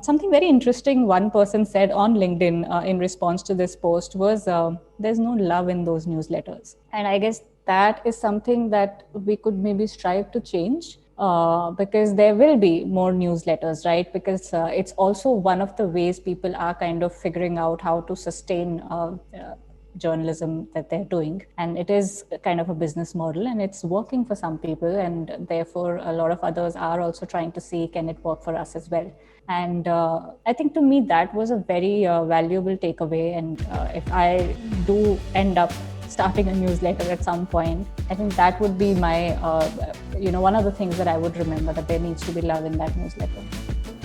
Something very interesting one person said on LinkedIn in response to this post was there's no love in those newsletters. And I guess that is something that we could maybe strive to change. Because there will be more newsletters, right? Because it's also one of the ways people are kind of figuring out how to sustain journalism that they're doing. And it is kind of a business model and it's working for some people. And therefore, a lot of others are also trying to see, can it work for us as well? And I think to me, that was a very valuable takeaway. And if I do end up starting a newsletter at some point, I think that would be my, one of the things that I would remember, that there needs to be love in that newsletter.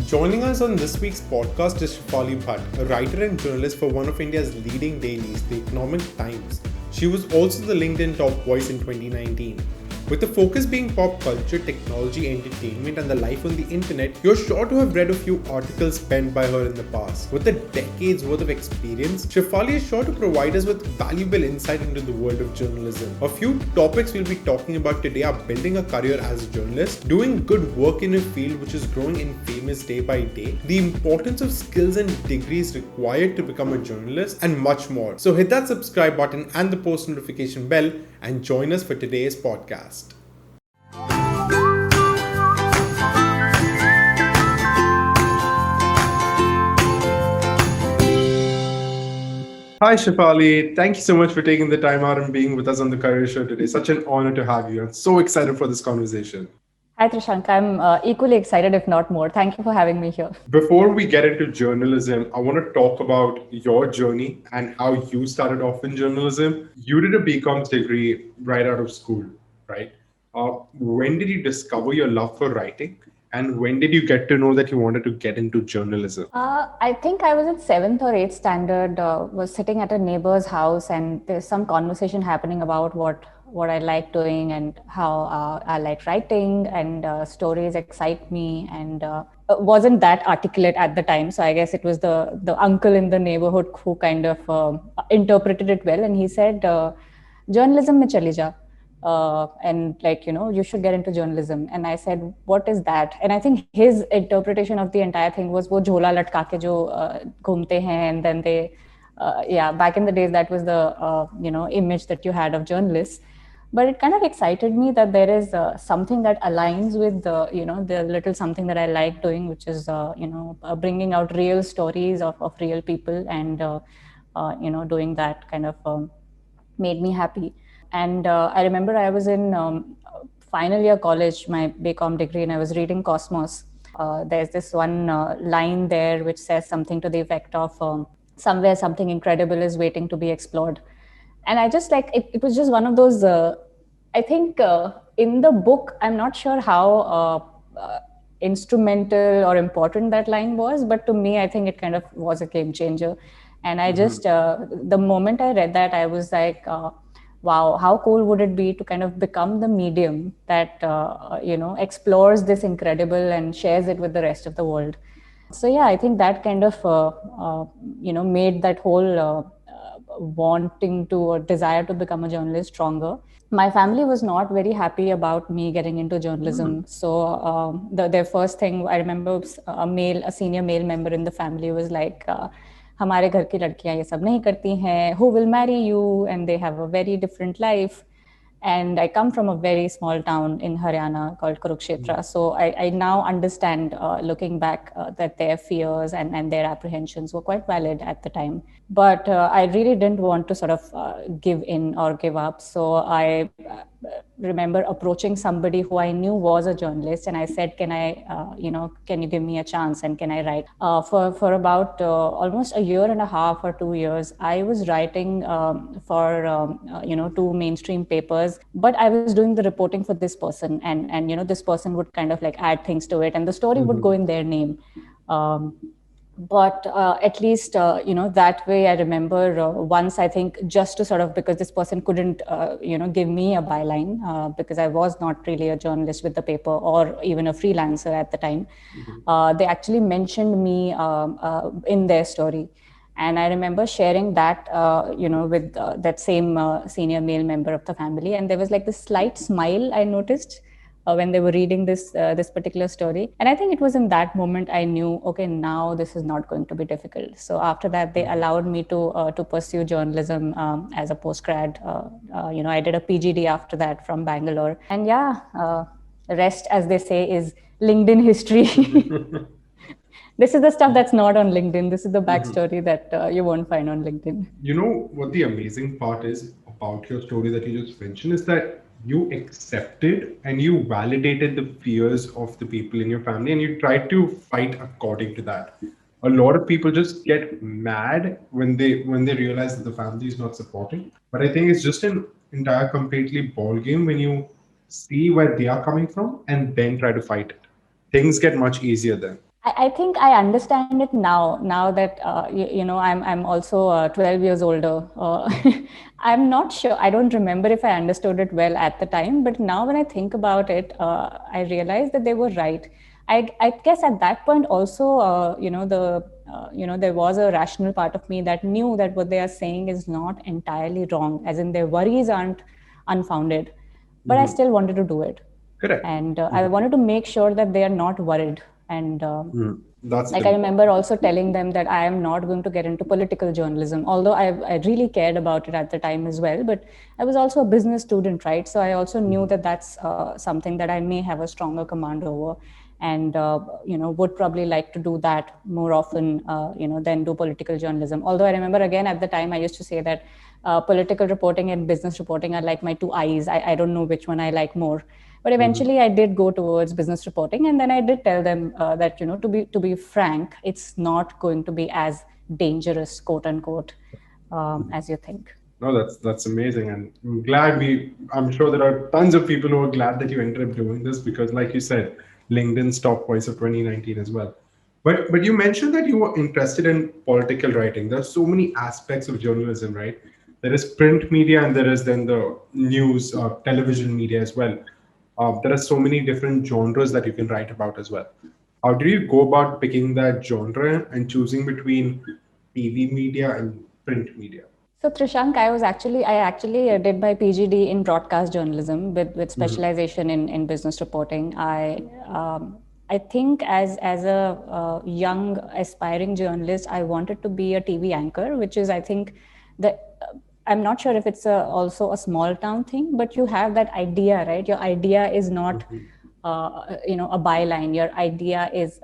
Joining us on this week's podcast is Shephali Bhatt, a writer and journalist for one of India's leading dailies, The Economic Times. She was also the LinkedIn top voice in 2019. With the focus being pop culture, technology, entertainment, and the life on the internet, you're sure to have read a few articles penned by her in the past. With a decade's worth of experience, Shephali is sure to provide us with valuable insight into the world of journalism. A few topics we'll be talking about today are building a career as a journalist, doing good work in a field which is growing in famous day by day, the importance of skills and degrees required to become a journalist, and much more. So hit that subscribe button and the post notification bell and join us for today's podcast. Hi Shephali, thank you so much for taking the time out and being with us on the Career Show today. Such an honor to have you. I'm so excited for this conversation. Hi Trishank, I'm equally excited, if not more. Thank you for having me here. Before we get into journalism, I want to talk about your journey and how you started off in journalism. You did a BCom degree right out of school, right? When did you discover your love for writing? And when did you get to know that you wanted to get into journalism? I think I was in 7th or 8th standard, was sitting at a neighbor's house, and there's some conversation happening about what I like doing and how I like writing, and stories excite me, and wasn't that articulate at the time. So I guess it was the uncle in the neighborhood who kind of interpreted it well. And he said, journalism mein chali ja. And you should get into journalism. And I said, what is that? And I think his interpretation of the entire thing was wo jhola latka ke jo ghumte hain, and then they back in the days, that was the image that you had of journalists. But it kind of excited me that there is something that aligns with the little something that I like doing, which is bringing out real stories of real people, and doing that kind of made me happy. And I remember I was in final year college, my BCom degree, and I was reading Cosmos. There's this one line there which says something to the effect of somewhere something incredible is waiting to be explored. And I just it was just one of those, I think in the book, I'm not sure how instrumental or important that line was, but to me, I think it kind of was a game changer. And I just, the moment I read that, I was like, wow, how cool would it be to kind of become the medium that, explores this incredible and shares it with the rest of the world. So yeah, I think that kind of, made that whole wanting to or desire to become a journalist stronger. My family was not very happy about me getting into journalism. So their first thing, I remember a senior male member in the family was like, हमारे घर की लड़कियां ये सब नहीं करती हैं, who will marry you, and they have a very different life. And I come from a very small town in Haryana called Kurukshetra. So I now understand, looking back, that their fears and their apprehensions were quite valid at the time. But I really didn't want to sort of give in or give up. So I remember approaching somebody who I knew was a journalist, and I said, can you give me a chance, and can I write? For about almost a year and a half or 2 years, I was writing for 2 mainstream papers, but I was doing the reporting for this person, and this person would kind of like add things to it, and the story would go in their name. But at least, that way I remember once, I think, just to sort of, because this person couldn't, give me a byline, because I was not really a journalist with the paper or even a freelancer at the time. They actually mentioned me in their story. And I remember sharing that, with that same senior male member of the family. And there was like this slight smile I noticed when they were reading this particular story. And I think it was in that moment I knew, okay, now this is not going to be difficult. So after that, they allowed me to pursue journalism as a postgrad. I did a PGD after that from Bangalore, and yeah, the rest, as they say, is LinkedIn history. This is the stuff that's not on LinkedIn. This is the backstory that you won't find on LinkedIn. You know what the amazing part is about your story that you just mentioned is that you accepted and you validated the fears of the people in your family and you tried to fight according to that. A lot of people just get mad when they realize that the family is not supporting. But I think it's just an entire completely ball game when you see where they are coming from and then try to fight it. Things get much easier then. I think I understand it now. Now that I'm also 12 years older. I'm not sure. I don't remember if I understood it well at the time. But now, when I think about it, I realize that they were right. I guess at that point also, there was a rational part of me that knew that what they are saying is not entirely wrong, as in their worries aren't unfounded. But I still wanted to do it. Correct. And I wanted to make sure that they are not worried. And That's like, I remember also telling them that I am not going to get into political journalism, although I really cared about it at the time as well. But I was also a business student, right? So I also knew that that's something that I may have a stronger command over, and would probably like to do that more often, than do political journalism. Although I remember, again, at the time I used to say that political reporting and business reporting are like my two eyes. I don't know which one I like more. But eventually, I did go towards business reporting, and then I did tell them that, to be frank, it's not going to be as dangerous, quote unquote, as you think. No, that's amazing, and I'm glad we. I'm sure there are tons of people who are glad that you ended up doing this because, like you said, LinkedIn's top voice of 2019 as well. But you mentioned that you were interested in political writing. There's so many aspects of journalism, right? There is print media, and there is then the news, television media as well. There are so many different genres that you can write about as well. How do you go about picking that genre and choosing between TV media and print media? So Trishank, I actually did my PGD in broadcast journalism with specialization in business reporting. I think as a young aspiring journalist, I wanted to be a TV anchor, which is, I think, the I'm not sure if it's also a small town thing, but you have that idea, right? Your idea is not, a byline. Your idea is,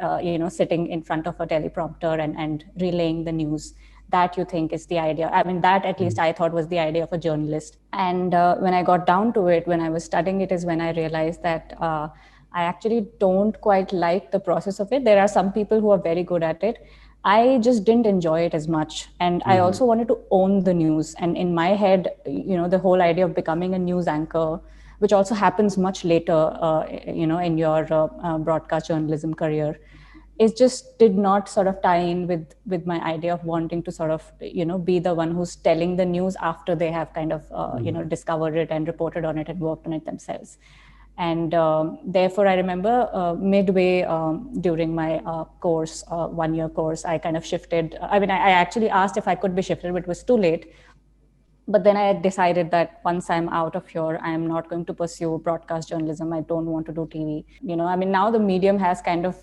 sitting in front of a teleprompter and relaying the news. That you think is the idea. I mean, that at least I thought was the idea of a journalist. And when I got down to it, when I was studying it, is when I realized that I actually don't quite like the process of it. There are some people who are very good at it. I just didn't enjoy it as much. And I also wanted to own the news. And in my head, the whole idea of becoming a news anchor, which also happens much later, in your broadcast journalism career, it just did not sort of tie in with my idea of wanting to sort of, be the one who's telling the news after they have kind of, discovered it and reported on it and worked on it themselves. And therefore, I remember midway during my course, 1 year course, I kind of shifted. I actually asked if I could be shifted, but it was too late. But then I decided that once I'm out of here, I'm not going to pursue broadcast journalism. I don't want to do TV. Now the medium has kind of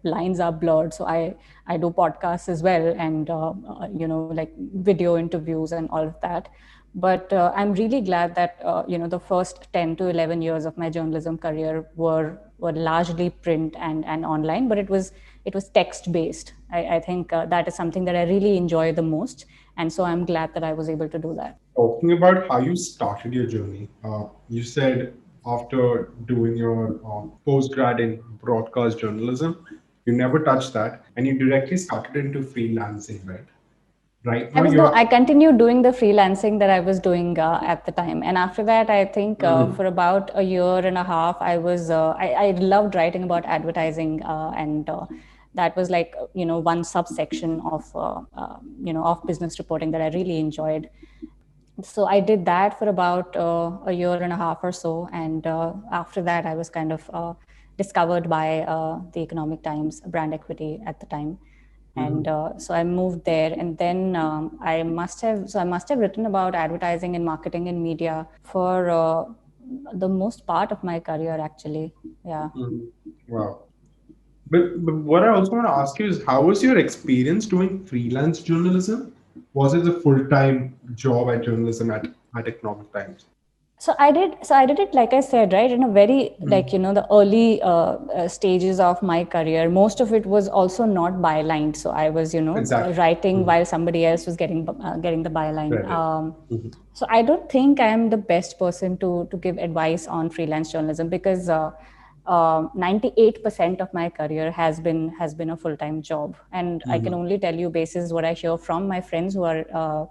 lines are blurred. So I do podcasts as well, and like video interviews and all of that. But I'm really glad that the first 10 to 11 years of my journalism career were largely print and online, but it was text based. I think that is something that I really enjoy the most, and so I'm glad that I was able to do that. Talking about how you started your journey, you said after doing your postgrad in broadcast journalism, you never touched that, and you directly started into freelancing, right? Right now, I continued doing the freelancing that I was doing at the time, and after that, I think for about a year and a half, I loved writing about advertising, and that was like one subsection of business reporting that I really enjoyed. So I did that for about a year and a half or so, and after that, I was kind of discovered by the Economic Times brand equity at the time. And so I moved there, and then I must have written about advertising and marketing and media for the most part of my career, actually. Yeah. Mhm. Wow. But what I also want to ask you is, how was your experience doing freelance journalism? Was it a full time job at journalism at Economic Times? So I did it, like I said, right, in a very, like, the early stages of my career. Most of it was also not bylined, so I was, Exactly. writing while somebody else was getting the byline. Right. Mhm. So I don't think I am the best person to give advice on freelance journalism, because 98% of my career has been a full-time job, and I can only tell you basis what I hear from my friends who are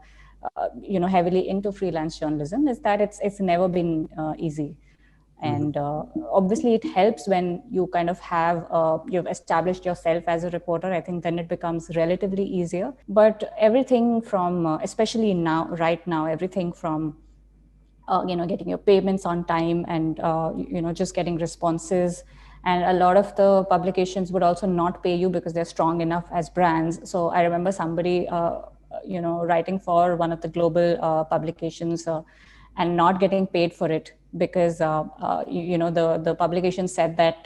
heavily into freelance journalism, is that it's never been easy. And obviously it helps when you kind of you've established yourself as a reporter. I think then it becomes relatively easier. But everything from especially now, right now, everything from getting your payments on time, and just getting responses. And a lot of the publications would also not pay you because they're strong enough as brands. So I remember somebody writing for one of the global publications, and not getting paid for it, because the publication said that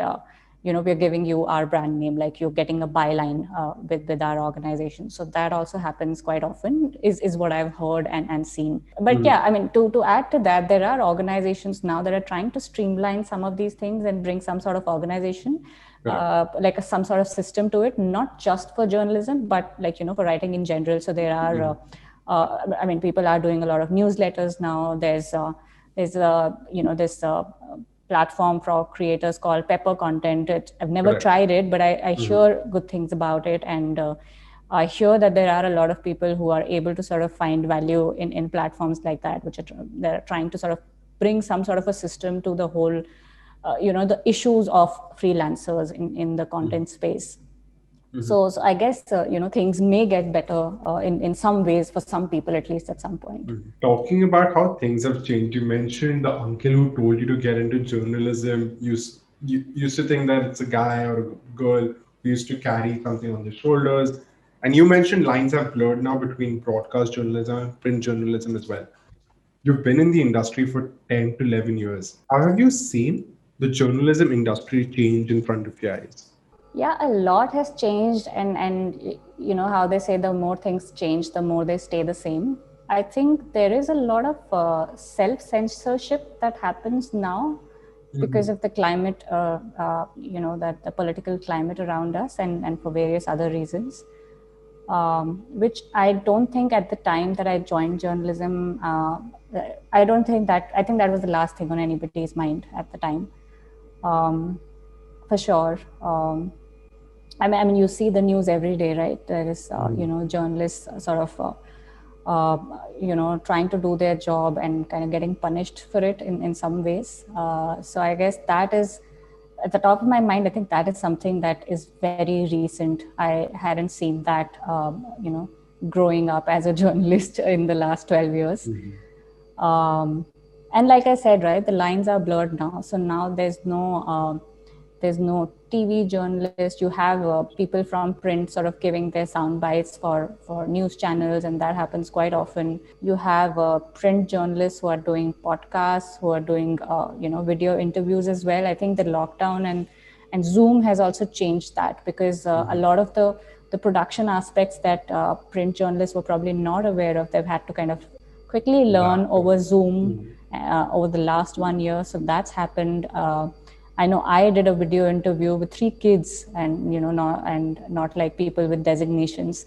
we're giving you our brand name, like you're getting a byline with our organization. So that also happens quite often, is what I've heard and seen. But yeah, I mean, to add to that, there are organizations now that are trying to streamline some of these things and bring some sort of organization, Correct. like some sort of system to it, not just for journalism, but like, for writing in general. So there are I mean, people are doing a lot of newsletters now. There's this platform for creators called Pepper Content. I've never Correct. tried it, but I hear good things about it. And I hear that there are a lot of people who are able to sort of find value in platforms like that, which they're trying to sort of bring some sort of a system to the whole, the issues of freelancers in the content space. So I guess things may get better in some ways, for some people at least, at some point. Talking about how things have changed, you mentioned the uncle who told you to get into journalism. You used to think that it's a guy or a girl who used to carry something on their shoulders. And you mentioned lines have blurred now between broadcast journalism and print journalism as well. You've been in the industry for 10 to 11 years. How have you seen the journalism industry change in front of your eyes? Yeah, a lot has changed, and how they say the more things change, the more they stay the same. I think there is a lot of self-censorship that happens now because of the climate, that the political climate around us, and for various other reasons, which I don't think at the time that I joined journalism. I don't think that. I think that was the last thing on anybody's mind at the time, um, for sure. I mean, you see the news every day, right? There is, journalists sort of, trying to do their job and kind of getting punished for it in some ways. So I guess that is at the top of my mind. I think that is something that is very recent. I hadn't seen that, growing up as a journalist in the last 12 years. Um, and like I said, right, the lines are blurred now. So now there's no TV journalist. You have people from print sort of giving their sound bites for news channels, and that happens quite often. You have print journalists who are doing podcasts, who are doing video interviews as well. I think the lockdown and Zoom has also changed that, because a lot of the production aspects that print journalists were probably not aware of, they've had to kind of quickly learn Adapt. over Zoom over the last 1 year. So that's happened. I know I did a video interview with 3 kids, and not like people with designations,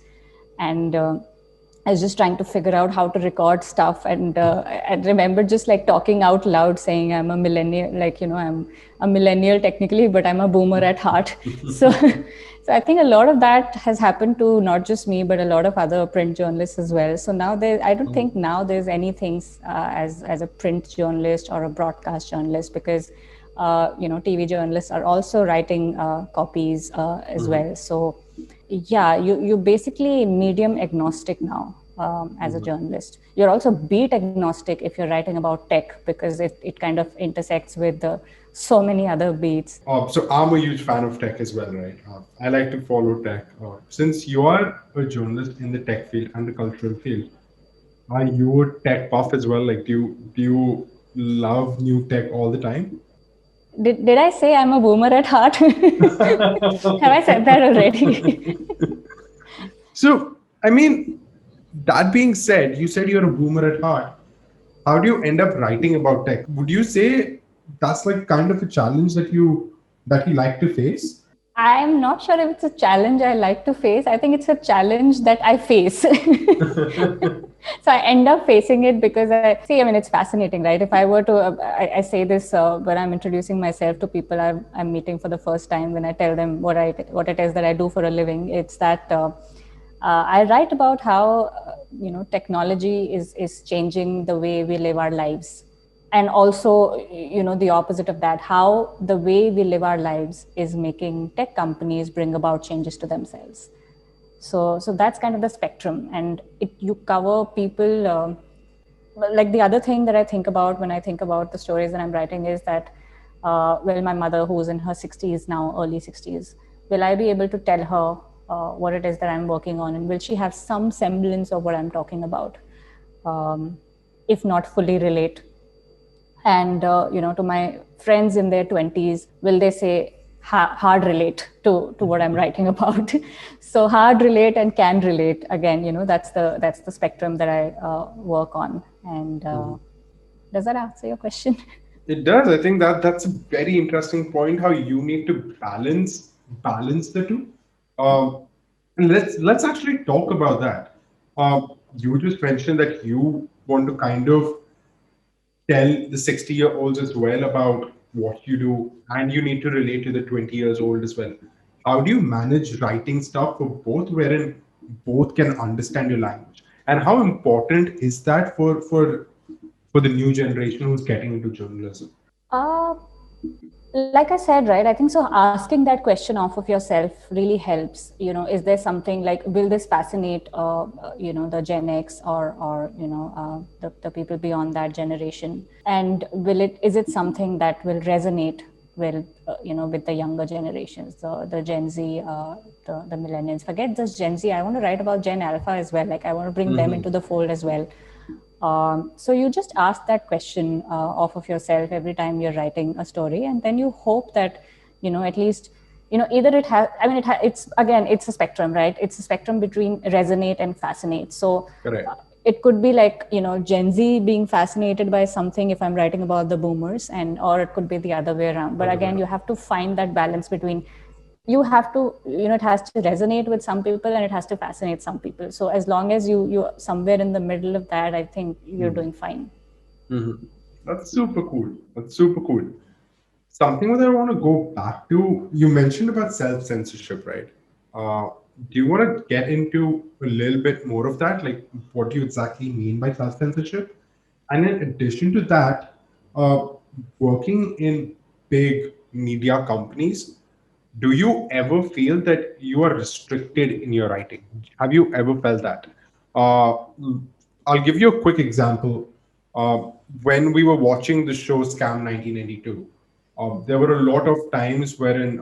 and I was just trying to figure out how to record stuff, and I remember just like talking out loud, saying I'm a millennial, like I'm a millennial technically, but I'm a boomer at heart. So, so I think a lot of that has happened to not just me, but a lot of other print journalists as well. So now I don't think now there's anything as a print journalist or a broadcast journalist, because TV journalists are also writing copies as well. So yeah, you're basically medium agnostic now, as a journalist. You're also beat agnostic if you're writing about tech, because it kind of intersects with so many other beats. So I'm a huge fan of tech as well, right? I like to follow tech. Since you are a journalist in the tech field and the cultural field, are you a tech buff as well? Like, do you love new tech all the time? Did I say I'm a boomer at heart? Have I said that already? So, I mean, that being said, you said you're a boomer at heart. How do you end up writing about tech? Would you say that's like kind of a challenge that you like to face? I'm not sure if it's a challenge I like to face. I think it's a challenge that I face. So I end up facing it because I see, I mean, it's fascinating, right? If I were to, I say this when I'm introducing myself to people I'm meeting for the first time, when I tell them what it is that I do for a living, it's that I write about how, technology is changing the way we live our lives, and also the opposite of that, how the way we live our lives is making tech companies bring about changes to themselves. So that's kind of the spectrum, and you cover people. Like, the other thing that I think about when I think about the stories that I'm writing is that, well, my mother, who's in her 60s now, early 60s, will I be able to tell her what it is that I'm working on, and will she have some semblance of what I'm talking about, um, if not fully relate? And to my friends in their 20s, will they say hard relate to what I'm writing about? So hard relate and can relate, again, that's the spectrum that I work on. And does that answer your question? It does. I think that's a very interesting point. How you need to balance the two. And let's actually talk about that. You just mentioned that you want to kind of tell the 60-year-olds as well about what you do, and you need to relate to the 20 years old as well. How do you manage writing stuff for both, wherein both can understand your language? And how important is that for the new generation who's getting into journalism? uh, like I said, right, I think so asking that question off of yourself really helps. Is there something like, will this fascinate the Gen X, or the people beyond that generation? And is it something that will resonate with the younger generations, the Gen Z, the millennials? Forget just Gen Z, I want to write about Gen Alpha as well. Like, I want to bring them into the fold as well. So you just ask that question off of yourself every time you're writing a story, and then you hope that, at least, either it has. I mean, it's, again, it's a spectrum, right? It's a spectrum between resonate and fascinate. So Correct. it could be like, Gen Z being fascinated by something if I'm writing about the boomers, and or it could be the other way around. But Other way again, you around. have to find that balance between, you have to, it has to resonate with some people and it has to fascinate some people. So as long as you're somewhere in the middle of that, I think you're doing fine. Mhm. That's super cool. That's super cool. Something that I want to go back to, you mentioned about self censorship, right? Uh, do you want to get into a little bit more of that? Like, what do you exactly mean by self censorship? And in addition to that, uh, working in big media companies, do you ever feel that you are restricted in your writing? Have you ever felt that? Uh, I'll give you a quick example. Uh, when we were watching the show Scam 1992, there were a lot of times wherein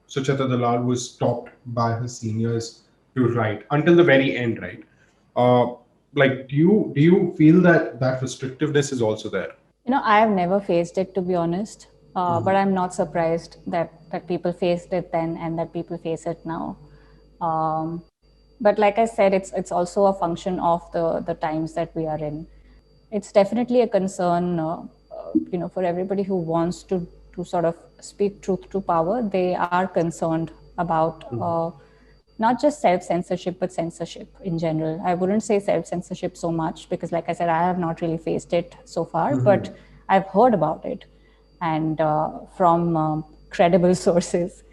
Sucheta Dalal was stopped by her seniors to write until the very end, right? Uh, like, do you feel that that restrictiveness is also there? I have never faced it, to be honest, but I'm not surprised that people faced it then and that people face it now. But like I said, it's also a function of the times that we are in. It's definitely a concern, for everybody who wants to sort of speak truth to power. They are concerned about not just self censorship, but censorship in general. I wouldn't say self censorship so much because, like I said, I have not really faced it so far, but I've heard about it, and from credible sources,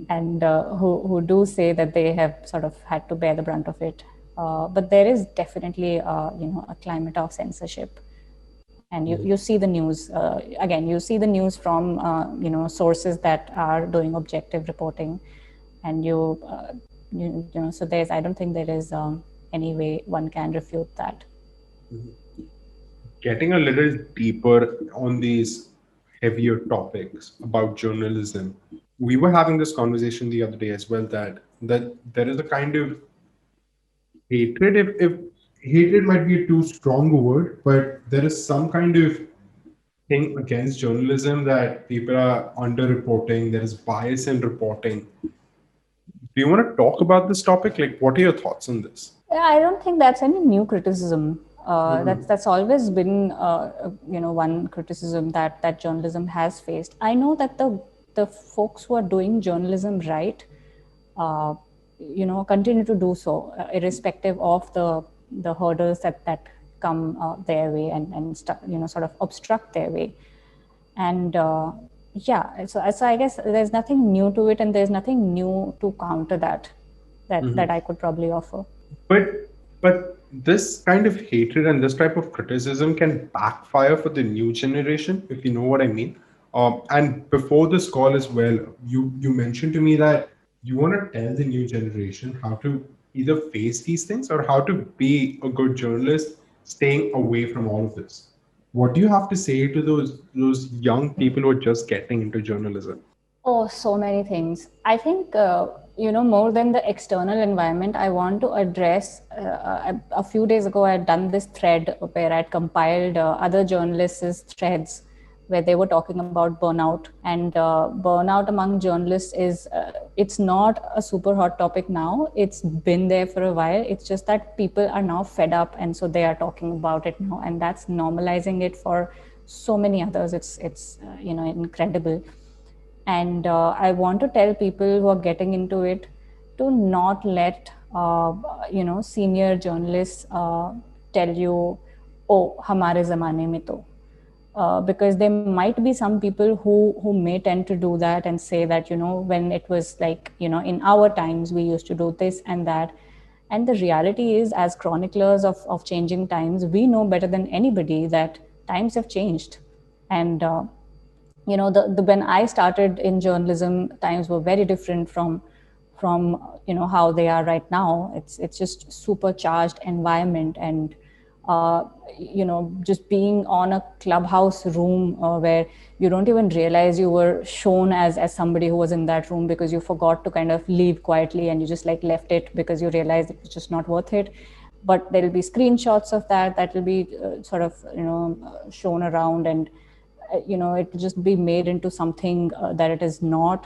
and who do say that they have sort of had to bear the brunt of it. But there is definitely a climate of censorship, and you see the news, again, you see the news from sources that are doing objective reporting, and so there's, I don't think there is any way one can refute that. Getting a little deeper on these heavier topics about journalism, we were having this conversation the other day as well, that there is a kind of hatred, if hatred might be a too strong a word, but there is some kind of thing against journalism that people are underreporting, there is bias in reporting. Do you want to talk about this topic? Like, what are your thoughts on this? Yeah, I don't think that's any new criticism. Mm-hmm. That's always been one criticism that journalism has faced. I know that the folks who are doing journalism right, uh, continue to do so, irrespective of the hurdles that come their way and sort of obstruct their way. And yeah, so I guess there's nothing new to it, and there's nothing new to counter that I could probably offer. But this kind of hatred and this type of criticism can backfire for the new generation, if you know what I mean. And before this call as well, you mentioned to me that you want to tell the new generation how to either face these things or how to be a good journalist, staying away from all of this. What do you have to say to those young people who are just getting into journalism? Oh, so many things. I think, more than the external environment, I want to address. A few days ago, I had done this thread where I'd compiled other journalists' threads where they were talking about burnout. And burnout among journalists it's not a super hot topic now. It's been there for a while. It's just that people are now fed up. And so they are talking about it now. And that's normalizing it for so many others. It's incredible. And I want to tell people who are getting into it to not let senior journalists tell you, oh, hamare zamane mein to, because there might be some people who may tend to do that and say that, when it was like, in our times we used to do this and that. And the reality is, as chroniclers of changing times, we know better than anybody that times have changed. And the when I started in journalism, times were very different from how they are right now. It's just supercharged environment. And just being on a clubhouse room where you don't even realize you were shown as somebody who was in that room, because you forgot to kind of leave quietly and you just like left it because you realized it was just not worth it. But there will be screenshots of that will be sort of shown around. And it will just be made into something that it is not.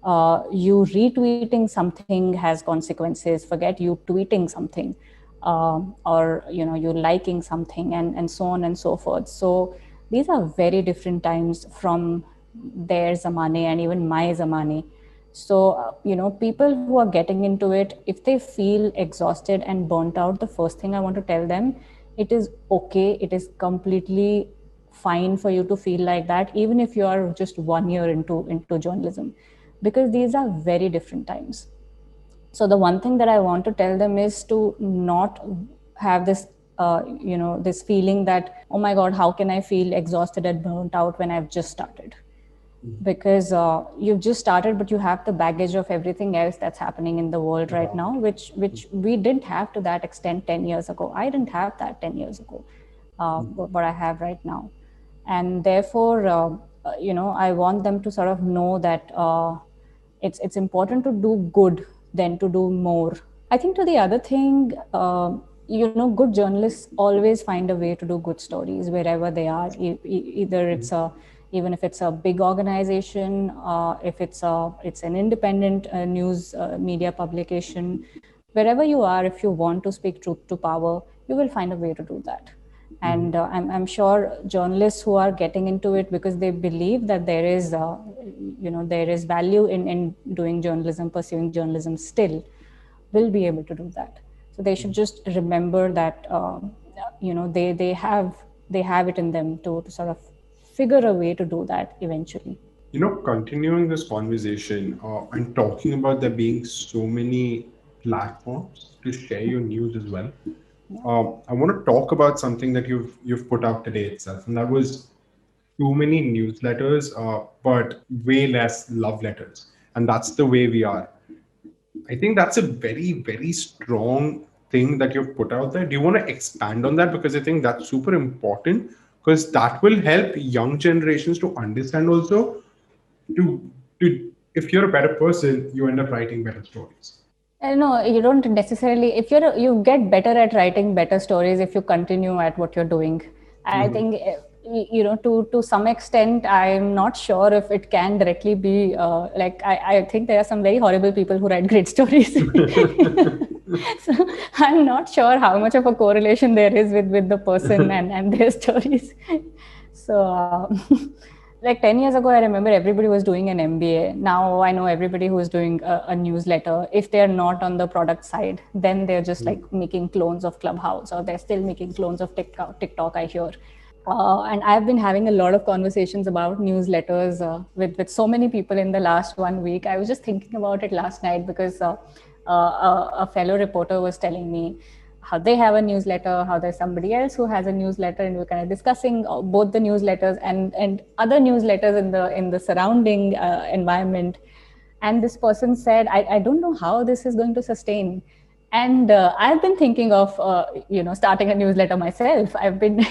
You retweeting something has consequences. Forget you tweeting something, or you liking something, and so on and so forth. So these are very different times from their zamane and even my zamane. So people who are getting into it, if they feel exhausted and burnt out, the first thing I want to tell them, it is okay. It is completely fine for you to feel like that, even if you are just 1 year into journalism, because these are very different times. So the one thing that I want to tell them is to not have this feeling that, oh my god, how can I feel exhausted and burnt out when I've just started? Because you've just started, but you have the baggage of everything else that's happening in the world right now, which we didn't have to that extent 10 years ago. I didn't have that 10 years ago, what I have right now. And therefore, I want them to sort of know that it's important to do good than to do more. I think to the other thing, good journalists always find a way to do good stories wherever they are. Either even if it's a big organization, if it's an independent news media publication, wherever you are, if you want to speak truth to power, you will find a way to do that. And I'm sure journalists who are getting into it because they believe that there is value in doing journalism, pursuing journalism still, will be able to do that. So they should just remember that they have it in them to sort of figure a way to do that eventually. Continuing this conversation and talking about there being so many platforms to share your news as well, I want to talk about something that you've put out today itself, and that was too many newsletters, but way less love letters, and that's the way we are. I think that's a very, very strong thing that you've put out there. Do you want to expand on that? Because I think that's super important because that will help young generations to understand also to to if you're a better person, you end up writing better stories. No, you don't necessarily. If you get better at writing better stories if you continue at what you're doing. I think, to some extent, I'm not sure if it can directly be like I think there are some very horrible people who write great stories. So I'm not sure how much of a correlation there is with the person and their stories. So like 10 years ago, I remember everybody was doing an MBA. Now I know everybody who is doing a newsletter. If they're not on the product side, then they're just like making clones of Clubhouse, or they're still making clones of TikTok, I hear. And I've been having a lot of conversations about newsletters with so many people in the last 1 week. I was just thinking about it last night because a fellow reporter was telling me how they have a newsletter, how there's somebody else who has a newsletter, and we're kind of discussing both the newsletters and other newsletters in the surrounding environment. And this person said, I don't know how this is going to sustain. And I've been thinking of starting a newsletter myself. I've been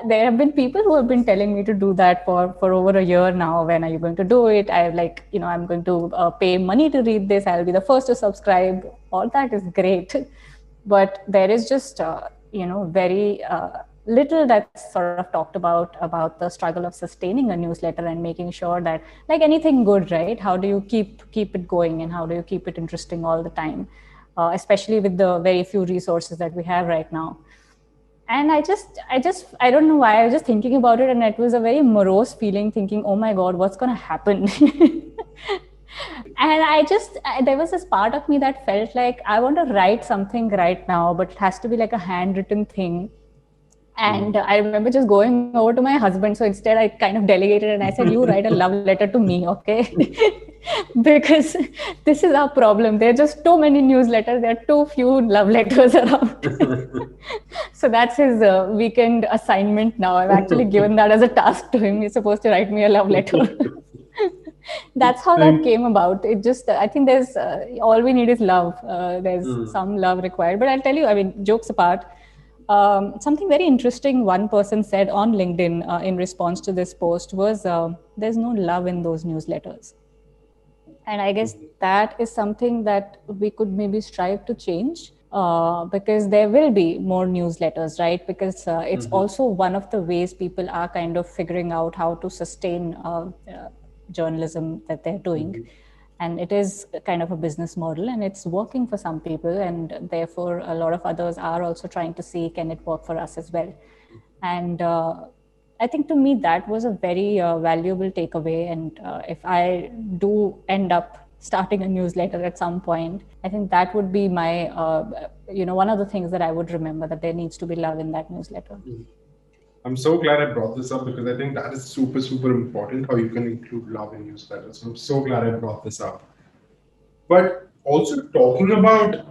there have been people who have been telling me to do that for over a year now. When are you going to do it? I'm going to pay money to read this. I'll be the first to subscribe. All that is great, but there is just very little that's sort of talked about the struggle of sustaining a newsletter and making sure that, like anything good, right, how do you keep it going, and how do you keep it interesting all the time, especially with the very few resources that we have right now. And I don't know why, I was just thinking about it, and it was a very morose feeling, thinking, oh my god, what's going to happen. And there was this part of me that felt like I want to write something right now, but it has to be like a handwritten thing. And I remember just going over to my husband. So instead, I kind of delegated and I said, you write a love letter to me, okay? Because this is our problem. There are just too many newsletters. There are too few love letters around. So that's his weekend assignment now. I've actually given that as a task to him. He's supposed to write me a love letter. That's how that Thank. came about. It just, I think there's, all we need is love. There's some love required. But I'll tell you, I mean, jokes apart, something very interesting one person said on LinkedIn in response to this post was, there's no love in those newsletters. And I guess that is something that we could maybe strive to change, because there will be more newsletters, right? Because it's also one of the ways people are kind of figuring out how to sustain journalism that they're doing. And it is kind of a business model, and it's working for some people, and therefore a lot of others are also trying to see, can it work for us as well. And I think to me that was a very valuable takeaway. And if I do end up starting a newsletter at some point, I think that would be my one of the things that I would remember, that there needs to be love in that newsletter. I'm so glad I brought this up because I think that is super, super important how you can include love in newsletters. So I'm so glad I brought this up. But also talking about,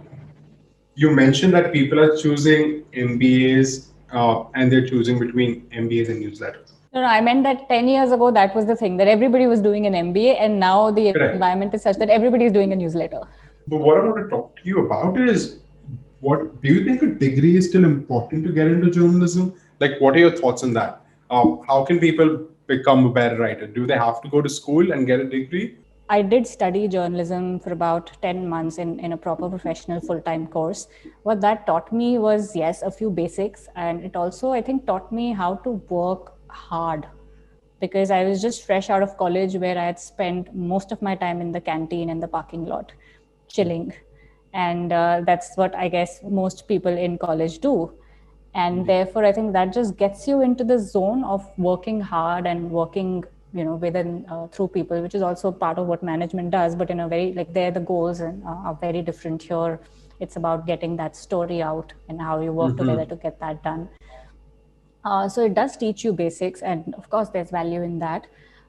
you mentioned that people are choosing MBAs and they're choosing between MBAs and newsletters. No, I meant that 10 years ago, that was the thing, that everybody was doing an MBA, and now the environment is such that everybody is doing a newsletter. But what I want to talk to you about is, what do you think a degree is still important to get into journalism? Like, what are your thoughts on that? How can people become a better writer? Do they have to go to school and get a degree? I did study journalism for about 10 months in a proper professional full-time course. What that taught me was, yes, a few basics. And it also, I think, taught me how to work hard, because I was just fresh out of college, where I had spent most of my time in the canteen and the parking lot, chilling. And that's what I guess most people in college do. And therefore, I think that just gets you into the zone of working hard and working within through people, which is also part of what management does, but in a very, like, there the goals are very different here. It's about getting that story out and how you work together to get that done. So it does teach you basics, and of course there's value in that.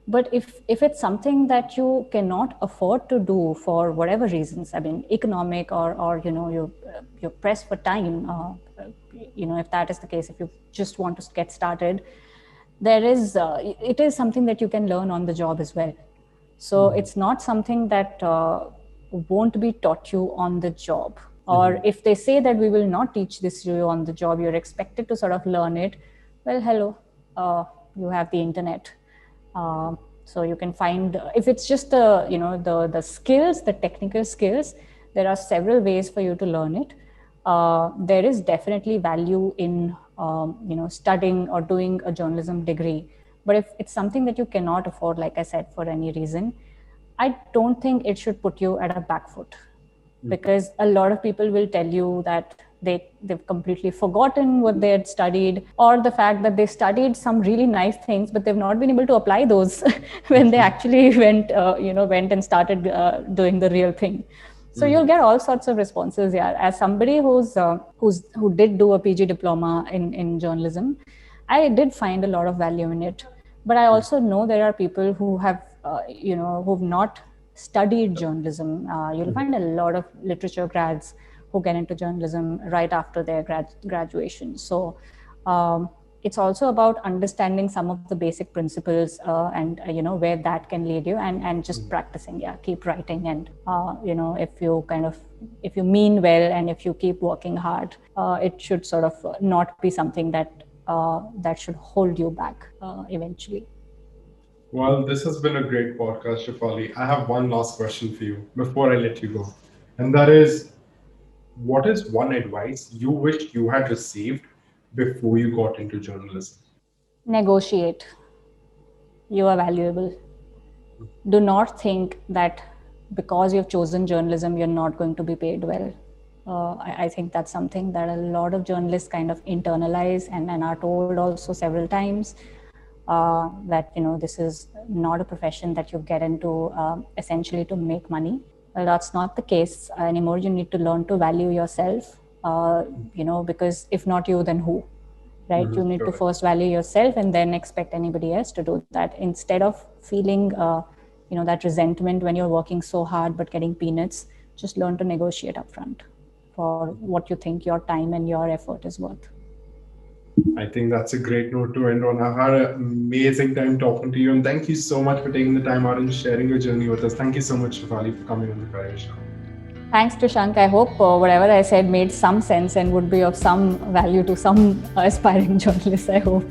But if it's something that you cannot afford to do for whatever reasons, I mean, economic or you're pressed for time, if that is the case, if you just want to get started, it is something that you can learn on the job as well. So it's not something that won't be taught you on the job. Or if they say that we will not teach this to you on the job, you're expected to sort of learn it. Well, hello, you have the internet. So you can find, if it's just the skills, the technical skills, there are several ways for you to learn it. There is definitely value in studying or doing a journalism degree. But if it's something that you cannot afford, like I said, for any reason, I don't think it should put you at a back foot, because a lot of people will tell you that they've completely forgotten what they had studied, or the fact that they studied some really nice things but they've not been able to apply those when they actually went and started doing the real thing. So you'll get all sorts of responses. Yeah, as somebody who did do a PG diploma in journalism, I did find a lot of value in it. But I also know there are people who have who've not studied journalism. You'll find a lot of literature grads who get into journalism right after their graduation. So it's also about understanding some of the basic principles and where that can lead you, and just practicing. Yeah, keep writing, and if you mean well and if you keep working hard, it should sort of not be something that should hold you back eventually. Well, this has been a great podcast, Shephali. I have one last question for you before I let you go. And that is, what is one advice you wish you had received before you got into journalism? Negotiate. You are valuable. Do not think that because you've chosen journalism, you're not going to be paid well. I think that's something that a lot of journalists kind of internalize and are told also several times, that this is not a profession that you get into essentially to make money. Well, that's not the case anymore. You need to learn to value yourself, because if not you, then who? Right? You need to first value yourself and then expect anybody else to do that. Instead of feeling, that resentment when you're working so hard but getting peanuts, just learn to negotiate upfront for what you think your time and your effort is worth. I think that's a great note to end on. I've had an amazing time talking to you, and thank you so much for taking the time out and sharing your journey with us. Thank you so much, Shephali, for coming on the Friday show. Thanks, Tushank. I hope whatever I said made some sense and would be of some value to some aspiring journalists, I hope.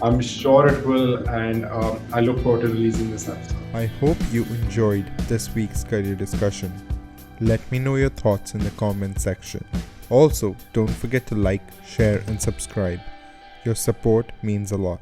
I'm sure it will, and I look forward to releasing this episode. I hope you enjoyed this week's career discussion. Let me know your thoughts in the comment section. Also, don't forget to like, share, and subscribe. Your support means a lot.